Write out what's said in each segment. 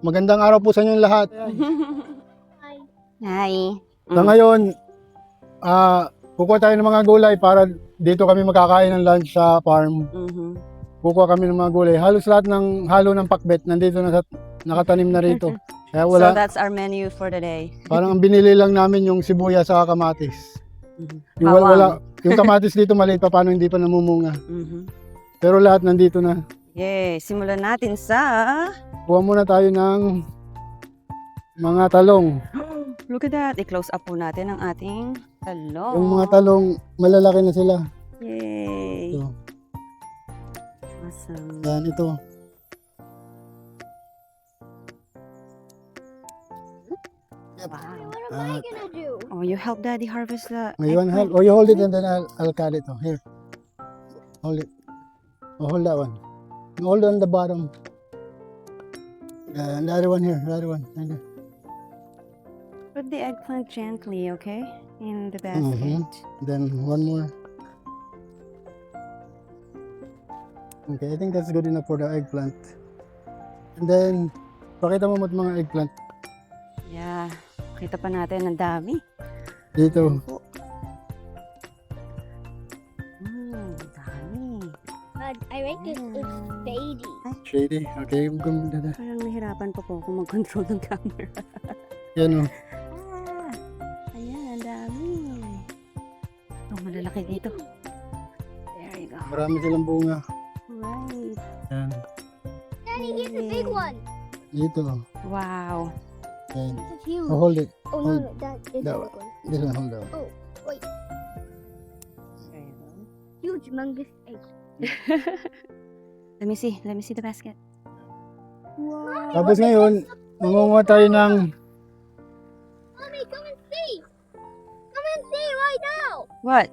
Magandang araw po sa inyong lahat. Hi. Sa ngayon, kukuha tayo ng mga gulay para dito kami makakain ng lunch sa farm. Kukuha kami ng mga gulay. Halos lahat ng halo ng pakbet nandito na nakatanim na rito. Kaya So wala, that's our menu for today. parang ang binili lang namin yung sibuyas sa kamatis. Yung Bawang. yung kamatis dito maliit pa, paano hindi pa namumunga. Pero lahat nandito na. Yay, simulan natin sa... Kuha muna tayo ng mga talong. Look at that. I-close up po natin ang ating talong. Yung mga talong, malalaki na sila. Yay. Ito. Awesome. Yan, ito. Wow. What am I gonna do? Oh, you help Daddy harvest the... Ngayon, you hold it and then I'll cut it. Oh, here. Hold it. Oh, hold that one. Hold on the bottom. And the other one here. The other one. And there. Put the eggplant gently, okay? In the basket. Then one more. Okay, I think that's good enough for the eggplant. And then, pakita mo mga eggplant. Yeah. Kita pa natin, ang dami. Dito. Dami. But I think it's shady. Shady. Okay, gumanda na. Parang nahirapan pa po ako mag-control ng camera. Yan o. Ayan, ang dami. Oh, malalaki dito. There you go. Marami silang bunga. Right. Yan. Daddy, here's a big one. Dito. Wow. Yan. This is huge. Oh, hold it. Oh no, no, that is That a one. big one. This one, hold that one. Oh, wait. There you go. Huge, humongous egg. Let me see the basket. Wow. Tapos ngayon, mangunguha tayo ng Mommy, come and see. Come and see right now. What?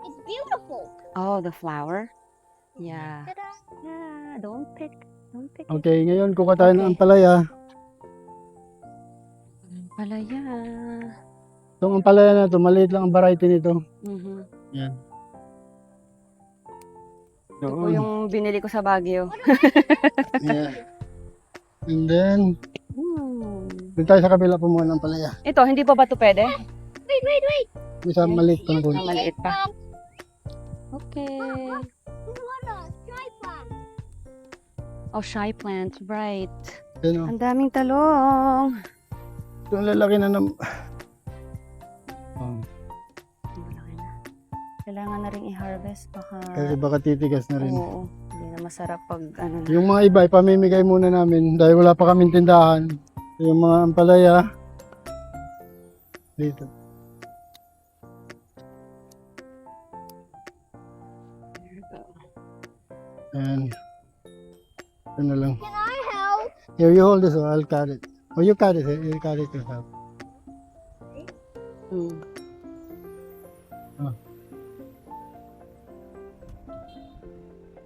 It's beautiful. Oh, the flower? Yeah. Ta-da. Yeah, don't pick. Okay, ngayon kuha tayo ng Okay. ampalaya. Palaya. Itong ampalaya na ito, maliit lang ang variety nito. Yan. Ito po yung binili ko sa Baguio. Yeah. And then, Hmm. dito tayo sa kabila po muna ng ampalaya. Ito, hindi pa ba ito pwede? Wait. Isa maliit pa na Ah, maliit pa. Okay. This one, try plant. Oh, shy plant. Right. Yan o. Ang daming talong. Ito ang lalaki na ng... Oh, Malaki na. Kailangan na rin i-harvest. kasi baka titigas na rin. Oo. Hindi na masarap pag ano na. Yung mga iba, ipamimigay muna namin dahil wala pa kaming tindahan. Yung mga ampalaya. Dito. There you go. And ito na lang. Can I help? Here, you hold this, so I'll cut it. Oh, you cut it. You cut it yourself. Hmm.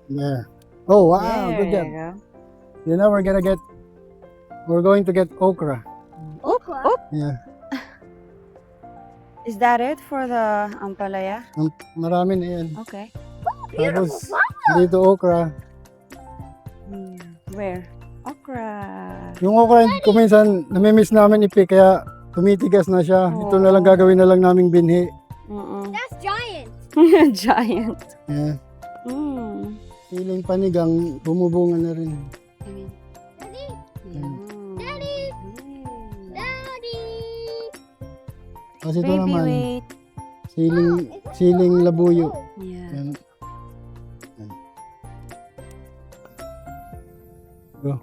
Yeah. Oh, wow. There Good job. you go. You know, we're going to get okra. Oh, oh. Yeah. Is that it for the ampalaya? Marami na yan. Okay. Tapos, dito okra. Hmm. Where? Okra. Yung okra, kung minsan, namimiss namin ipi, kaya tumitigas na siya. Ito na lang gagawin na lang naming binhi. That's giant. Giant. Yeah. Mm. Siling panigang, bumubunga na rin. Daddy, Mm. Daddy, Daddy. Kasi ito Baby, naman, wait. siling labuyo. Yeah. Yan. Yan. Go.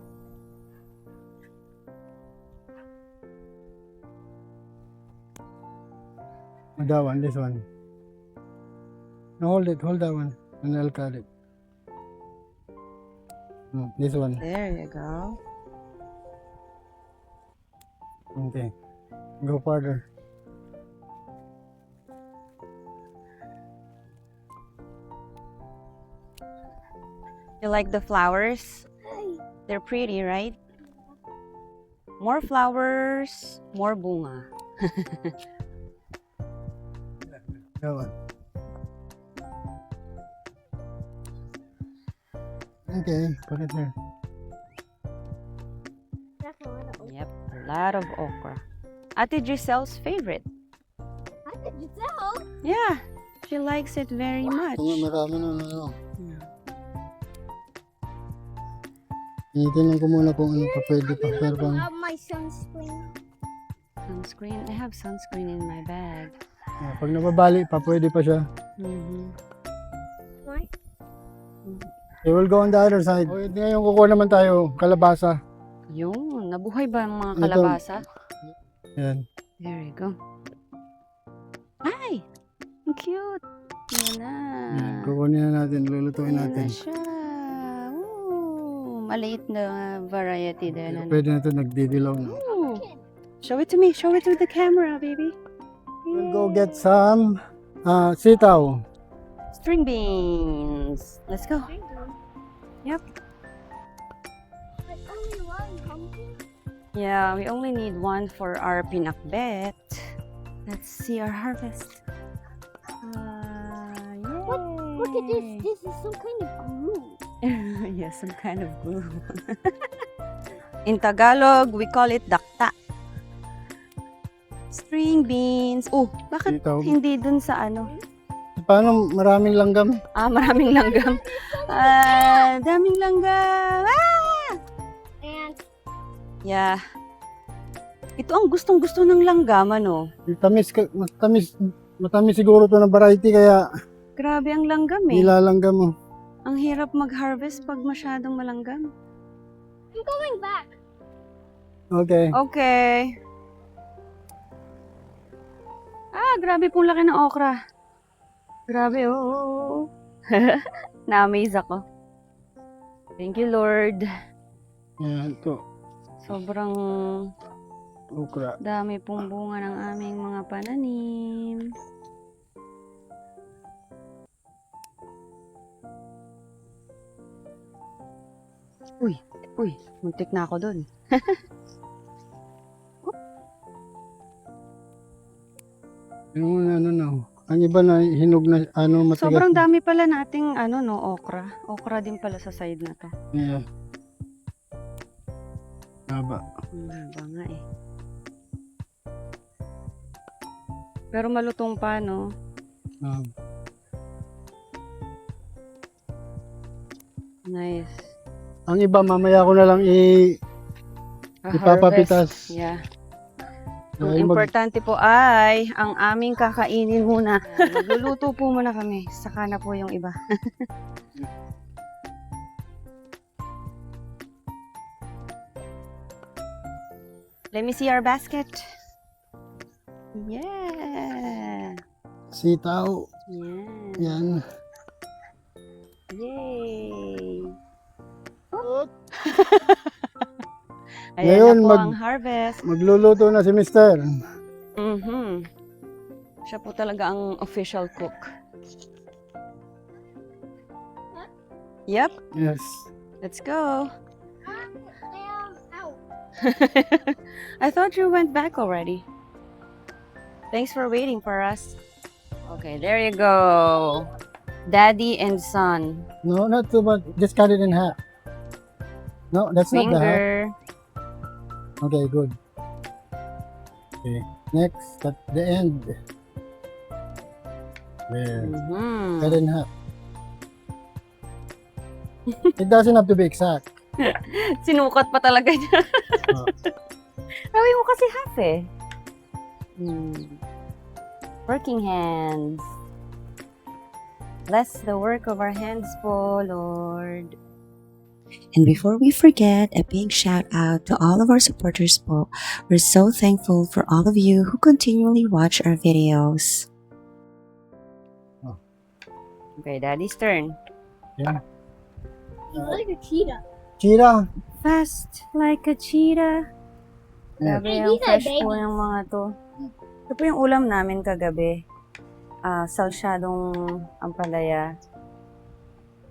Oh, that one, this one. No, hold that one, and I'll cut it. This one. There you go. Okay. Go further. You like the flowers? They're pretty, right? More flowers, more bunga. That one. Okay, put it there. lot of okra. Ate Giselle's favorite. I could just tell. Yeah, she likes it very much. Marami na ano. Initin ko muna kung ano pa pwede pa. Pero kung Grab my sunscreen. Sunscreen. I have sunscreen in my bag. pag nababali pa, pwede pa siya. Mhm. Why? We will go on the other side. Okay, ngayon kukuha naman tayo, kalabasa. Yun, nabuhay ba ang mga Ito. kalabasa? Yan. There you go. Ay! Ang cute! Yan na. Yan. Kukunin na natin, lulutuin Yan na natin. siya. Ooh, maliit na variety din. Ano? Pwede na ito, nagdidilaw na. Ooh. Show it to me. Show it to the camera, baby. We'll go get some sitaw. String beans. Let's go. Yep. But only one pumpkin. Yeah, we only need one for our pinakbet. Let's see our harvest. Yay! Look at this. This is some kind of glue. Yes, some kind of glue. In Tagalog, we call it dakta. String beans. Oh, bakit Sitaw. hindi dun sa ano? Paano maraming langgam? Maraming langgam. Daming langgam. And Yeah. Ito ang gustong-gusto ng langgam, ano? Matamis siguro to na variety kaya Grabe ang langgam eh. nilalanggam mo. Ang hirap mag-harvest pag masyadong malanggam. I'm going back. Okay. Okay. Grabe pong laki ng okra. Grabe, oh. Na-amaze ako. Thank you, Lord. Yan, ito. Sobrang Okra. dami pong bunga ng aming mga pananim. Uy, muntik na ako dun. Yung ano. Ang iba na hinog na matigas. Sobrang dami pala nating okra. Okra din pala sa side na to. Yeah. Haba. Haba nga eh. Pero malutong pa, no? Nice. Ang iba mamaya ko na lang ipapapitas. Yeah. Dahil Ang importante po ay ang aming kakainin muna. Magluluto po muna kami. Saka na po yung iba. Let me see our basket. Yeah. Sitaw. Yeah. Yan. Yay. Ayan Ngayon, na po ang harvest. Magluluto na si Mister. Mhm. Siya po talaga ang official cook. Yep, Yes. let's go. Out. I thought you went back already. Thanks for waiting for us. Okay, there you go. Daddy and son. No, not too much. Just cut it in half. No, that's not the half. Finger. Okay, good. Okay. Next, at the end. There. Mhm. Cut in half. It doesn't have to be exact. Sinukat pa talaga niya. Oh. Sabi mo kasi half eh. Working hands. Bless the work of our hands po, Lord. And before we forget, a big shout out to all of our supporters po. We're so thankful for all of you who continually watch our videos. Okay, Daddy's turn. Yeah. You're like a cheetah. Chira. Fast like a cheetah. Yeah. Grabe Hey, ang these are fresh po babies. yung mga to. Ito po yung ulam namin kagabi. Salsyadong ampalaya.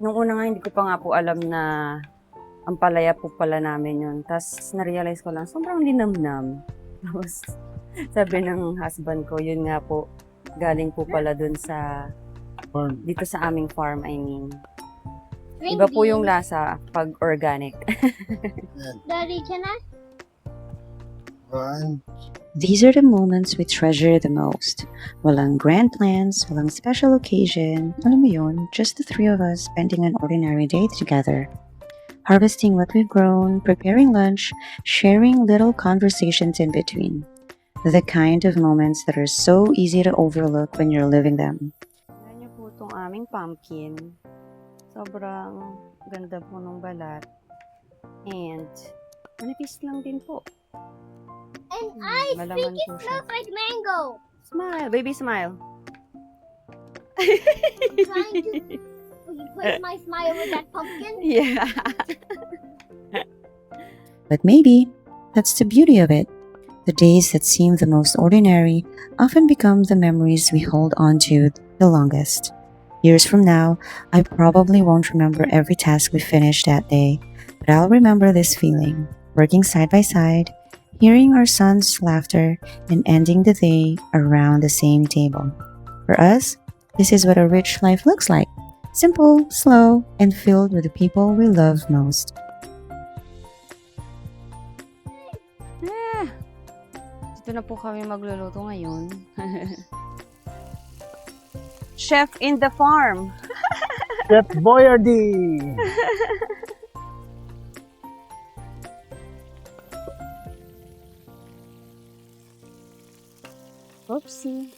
Nung una nga, hindi ko pa nga po alam na ampalaya po pala namin yun. Tapos, na-realize ko lang, sobrang linamnam. Tapos, sabi ng husband ko, yun nga po, galing po pala dun sa, Farm. dito sa aming farm, I mean. Green Iba po yung beans. lasa pag organic. Daddy, can I? Right. These are the moments we treasure the most. Walang grand plans, walang special occasion. Alam mo yun, just the three of us spending an ordinary day together. Harvesting what we've grown, preparing lunch, sharing little conversations in between. The kind of moments that are so easy to overlook when you're living them. Tignan niyo po itong aming pumpkin. Sobrang ganda po ng balat. And, manipis lang din po. And I Malaman think it po siya. smells like mango. Smile, baby smile. I'm trying to replace my smile with that pumpkin. Yeah. But maybe that's the beauty of it. The days that seem the most ordinary often become the memories we hold on to the longest. Years from now, I probably won't remember every task we finished that day, but I'll remember this feeling, working side by side, hearing our son's laughter, and ending the day around the same table. For us, this is what a rich life looks like. Simple, slow, and filled with the people we love most. Ah, dito na po kami magluluto ngayon. Chef in the farm. Chef Boyardee. Oopsie.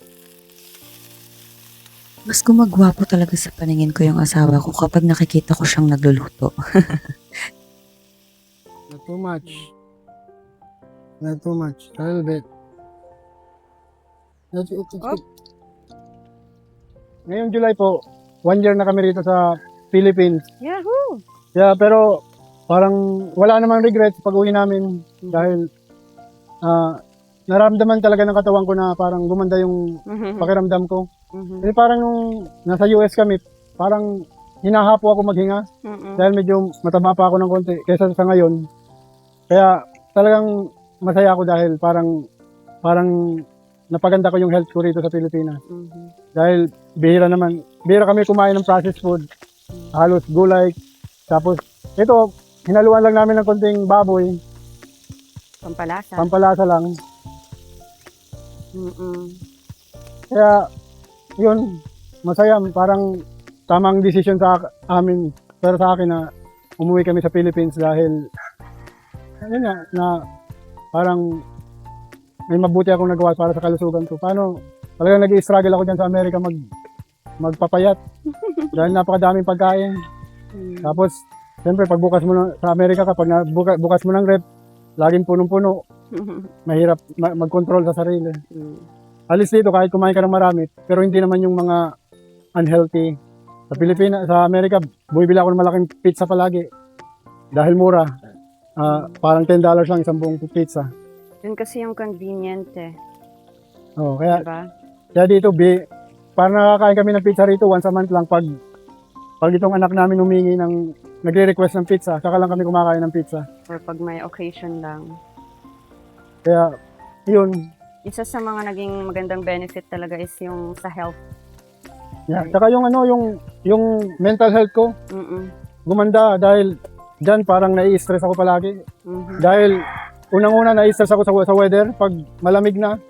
Mas gumagwapo talaga sa paningin ko yung asawa ko kapag nakikita ko siyang nagluluto. Not too much. Not too much. A little bit. Oh. Ngayong July po, 1 year na kami rito sa Philippines. Yahoo! Yeah, pero parang wala namang regrets pag uwi namin dahil naramdaman talaga ng katawan ko na parang gumanda yung pakiramdam ko. Kasi parang nung nasa US kami, parang hinahapo ako maghinga dahil medyo mataba pa ako ng konti kaysa sa ngayon. Kaya talagang masaya ako dahil parang napaganda ko yung health ko rito sa Pilipinas. Dahil bihira kami kumain ng processed food, halos gulay, tapos ito, hinaluan lang namin ng konting baboy, Pampalasa. pampalasa lang. Kaya, yun, masaya, parang tamang desisyon sa amin, pero sa akin na umuwi kami sa Philippines dahil, yun nga, na parang may mabuti akong nagawa para sa kalusugan ko. Paano, talagang nag-i-struggle ako dyan sa Amerika magpapayat dahil napakadaming pagkain. Tapos, siyempre, pagbukas mo sa Amerika, kapag bukas mo ng rep, laging punong-puno, mahirap mag-control sa sarili. Alis dito kahit kumain ka ng marami, pero hindi naman yung mga unhealthy. Sa Pilipinas, sa Amerika, bumibili ako ng malaking pizza palagi. Dahil mura. Parang $10 lang isang buong pizza. Yun kasi yung convenient eh. Oh, kaya Diba? dito, parang nakakain kami ng pizza rito once a month lang pag itong anak namin humingi nagre-request ng pizza, saka lang kami kumakain ng pizza. Or pag may occasion lang. Kaya, yun. Isa sa mga naging magandang benefit talaga is yung sa health. Yeah. Saka yung mental health ko, gumanda dahil dyan parang nai-stress ako palagi. Dahil unang-una nai-stress ako sa weather pag malamig na.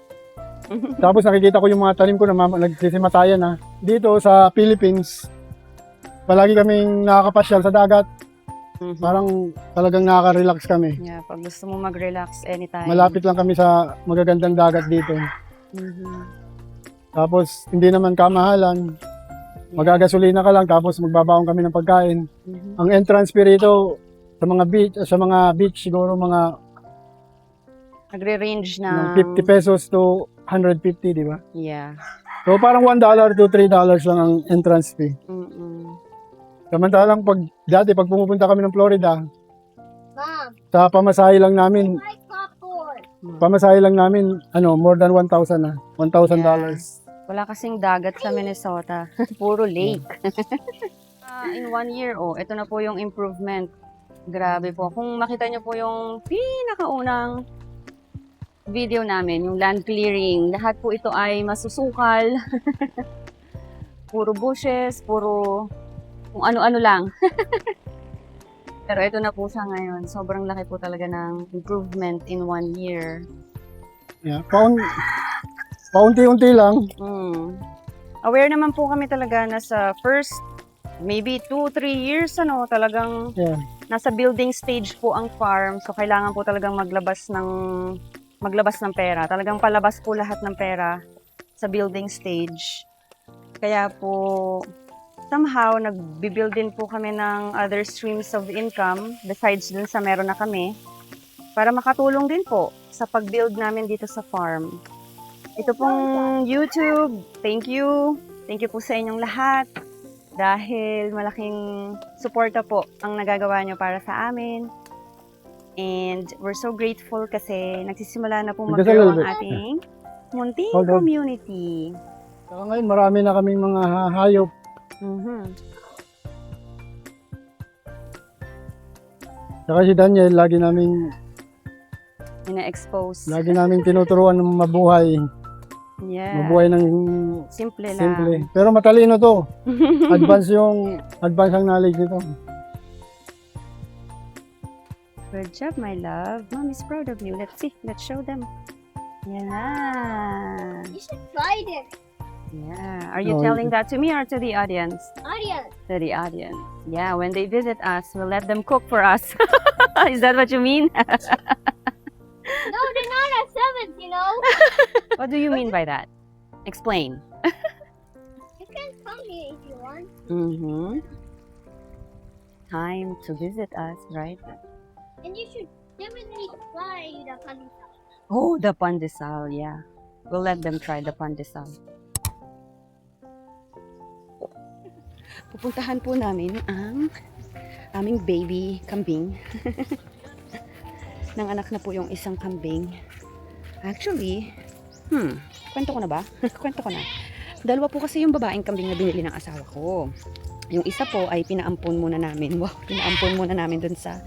Tapos nakikita ko yung mga tanim ko na nagsisimatayan na. Dito sa Philippines, palagi kaming nakakapasyal sa dagat. Parang talagang nakaka-relax kami. Yeah, pag gusto mo mag-relax anytime. Malapit lang kami sa magagandang dagat dito. Tapos hindi naman kamahalan. Magagasolina ka lang tapos magbabaon kami ng pagkain. Ang entrance fee rito sa mga beach siguro mga Nagre-range na 50 pesos to 150, di ba? Yeah. So parang $1 to $3 lang ang entrance fee. Samantalang pag pumupunta kami ng Florida, Mom, sa pamasahe lang namin, like popcorn. more than 1,000 na. $1,000. Wala kasing dagat sa Minnesota. Puro lake. In 1 year, ito na po yung improvement. Grabe po. Kung makita nyo po yung pinakaunang video namin, yung land clearing, lahat po ito ay masusukal. Puro bushes, puro kung ano-ano lang. Pero ito na po siya ngayon. Sobrang laki po talaga ng improvement in 1 year. Yeah, paunti-unti lang. Aware naman po kami talaga na sa first maybe 2-3 years talagang Yeah. nasa building stage po ang farm. So kailangan po talagang maglabas ng pera. Talagang palabas po lahat ng pera sa building stage. Kaya po somehow nagbi-build din po kami ng other streams of income besides dun sa meron na kami para makatulong din po sa pag-build namin dito sa farm. Ito pong YouTube, thank you. Thank you po sa inyong lahat dahil malaking suporta po ang nagagawa nyo para sa amin. And we're so grateful kasi nagsisimula na po mag-grow ang ating munting Hold on. community. Saka ngayon, marami na kaming mga hayop. Saka si Daniel, lagi namin Ina-expose. tinuturuan ng mabuhay. Yeah. Mabuhay ng Simple lang. simple. Pero matalino to. Advance ang knowledge nito. Good job, my love. Mom is proud of you. Let's see. Let's show them. Yeah. You should try this. Yeah. Are you No, telling that to me or to the audience? Audience. To the audience. Yeah, when they visit us, we'll let them cook for us. Is that what you mean? No, they're not at 7, you know. What do you mean by that? Explain. You can come here if you want. Time to visit us, right? And you should definitely try the pandesal. Oh, the pandesal, yeah. We'll let them try the pandesal. Pupuntahan po namin ang aming baby kambing. Nanganak na po yung isang kambing. Actually, kwento ko na ba? Kwento ko na. Dalawa po kasi yung babaeng kambing na binili ng asawa ko. Yung isa po ay pinaampon muna namin. Wow, pinaampon muna namin dun sa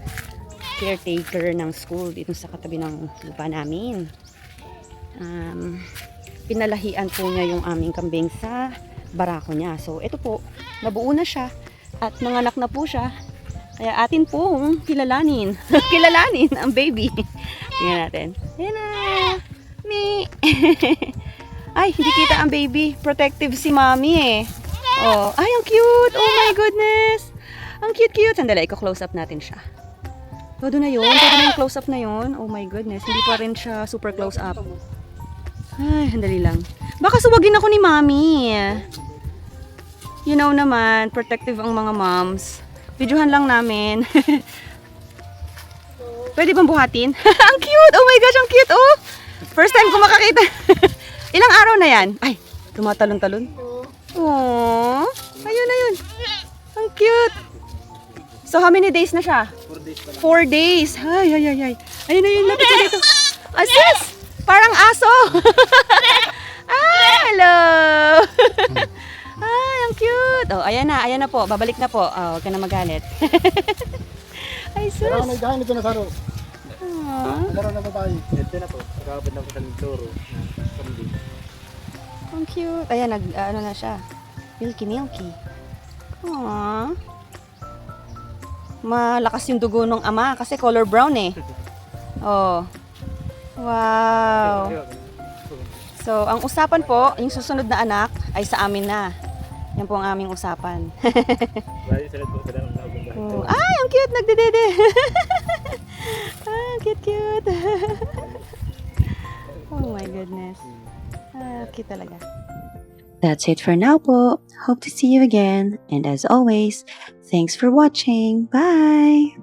caretaker ng school dito sa katabi ng lupa namin. Pinalahian po niya yung aming kambing sa barako niya. So, ito po, nabuo na siya at nanganak na po siya. Kaya atin pong kilalanin. Kilalanin ang baby. Tingnan natin. Ayan na. Me. Ay, hindi kita ang baby. Protective si mommy eh. Oh, ay, ang cute. Oh my goodness. Ang cute-cute. Sandali, i-close up natin siya. Todo na yun. Todo na yung close up na yun. Oh my goodness. Hindi pa rin siya super close up. Ay, sandali lang. Baka suwagin ako ni mommy. You know naman, protective ang mga moms. Videohan lang namin. Pwede bang buhatin? Ang cute! Oh my gosh, ang cute! Oh! First time ko makakita. Ilang araw na yan? Ay, tumatalon-talon. Aww. Ayun na yun. Ang cute. So, how many days na siya? 4 days. Ay, ay, ay, ay. Ayun na yun. Lapit na dito. Asis! Parang aso. Ah, hello. Ay, ang cute. Oh, ayan na po. Babalik na po. Oh, huwag ka na magalit. Ay, sus. Pero nagdahan ito na saro. Aww. Laro na babae. Ito na po. Nakakabad na po sa linturo. Kambing. Ang cute. Ayan, ano na siya. Milky. Aww. Malakas yung dugo ng ama kasi color brown eh. Oh. Wow. So, ang usapan po, yung susunod na anak ay sa amin na. Yan po ang aming usapan. Lagi sila po sila ng nakabanda. Oh. Ay, ang cute! Nagdedede! Ah, cute! Oh my goodness. Ah, cute talaga. That's it for now po. Hope to see you again. And as always, thanks for watching. Bye!